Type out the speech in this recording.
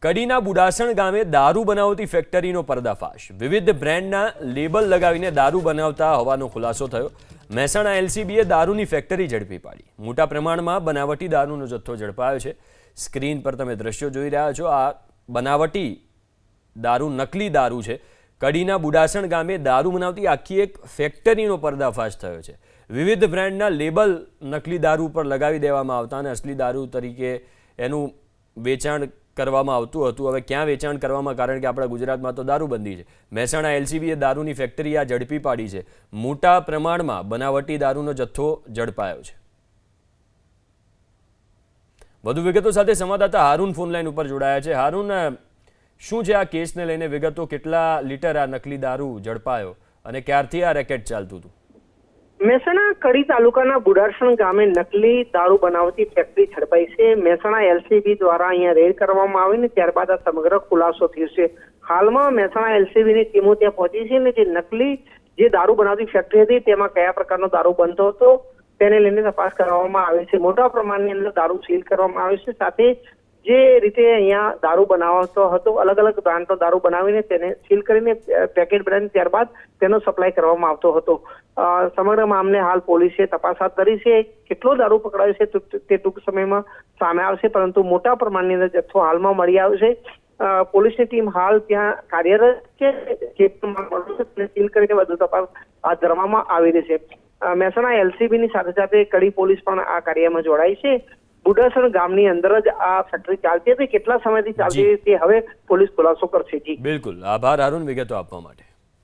કડીના બુડાસણ ગામે દારૂ બનાવતી ફેક્ટરીનો પર્દાફાશ। વિવિધ બ્રાન્ડના લેબલ લગાવીને દારૂ બનાવતા હોવાનો ખુલાસો થયો। મહેસાણા એલસીબીએ દારૂની ફેક્ટરી ઝડપી પાડી। મોટા પ્રમાણમાં બનાવટી દારૂનો જથ્થો ઝડપાયો છે। સ્ક્રીન પર તમે દ્રશ્યો જોઈ રહ્યા છો। આ બનાવટી દારૂ નકલી દારૂ છે। કડીના બુડાસણ ગામે દારૂ બનાવતી આખી એક ફેક્ટરીનો પર્દાફાશ થયો છે। વિવિધ બ્રાન્ડના લેબલ નકલી દારૂ પર લગાવી દેવામાં આવતા અને અસલી દારૂ તરીકે એનું વેચાણ કરવામાં આવતું હતું। હવે ક્યાં વેચાણ કરવામાં, કારણ કે આપણા ગુજરાતમાં તો દારૂબંધી છે। મહેસાણા એલસીબીએ દારૂની ફેક્ટરી આ ઝડપી પાડી છે। મોટા પ્રમાણમાં બનાવટી દારૂનો જથ્થો ઝડપાયો છે। વધુ વિગતો સાથે સંવાદદાતા હારૂન ફોનલાઈન ઉપર જોડાયા છે। હારૂન, શું છે આ કેસને લઈને વિગતો? કેટલા લીટર આ નકલી દારૂ ઝડપાયો અને ક્યારથી આ રેકેટ ચાલતું હતું? મહેસાણા કડી તાલુકાના બુડાસણ ગામે નકલી દારૂ બનાવતી ફેક્ટરી ઝડપાઈ છે। મહેસાણા એલસીબી દ્વારા અહીંયા રેડ કરવામાં આવીને ત્યારબાદ આ સમગ્ર ખુલાસો થયો છે। હાલમાં મહેસાણા એલસીબીની ટીમો ત્યાં પહોંચી છે અને જે નકલી જે દારૂ બનાવતી ફેક્ટરી હતી તેમાં કયા પ્રકારનો દારૂ બનતો હતો તેને લઈને તપાસ કરવામાં આવે છે। મોટા પ્રમાણની અંદર દારૂ સીલ કરવામાં આવે છે। સાથે જે રીતે અહીંયા દારૂ બનાવતો હતો, અલગ અલગ બ્રાન્ડનો દારૂ બનાવીને તેને સીલ કરીને પેકેટ બનાવીને ત્યારબાદ તેનો સપ્લાય કરવામાં આવતો હતો। સમગ્ર મામલે હાલ પોલીસે તપાસ હાથ ધરી છે। કેટલો દારૂ પકડાયો છે તે ટૂંક સમયમાં સામે આવશે, પરંતુ મોટા પ્રમાણની અંદર જથ્થો હાલમાં મળી આવ્યો છે। પોલીસની ટીમ હાલ ત્યાં કાર્યરત છે, સીલ કરીને વધુ તપાસ હાથ ધરવામાં આવી રહી છે। મહેસાણા એલસીબીની સાથે સાથે કડી પોલીસ પણ આ કાર્યમાં જોડાઈ છે। બુડાસણ ગામની અંદર જ આ ફેક્ટરી ચાલતી હતી, કેટલા સમયથી ચાલતી હતી તે હવે પોલીસ ખુલાસો કરશે। જી બિલકુલ, આભાર હારૂન વિગતો આપવા માટે।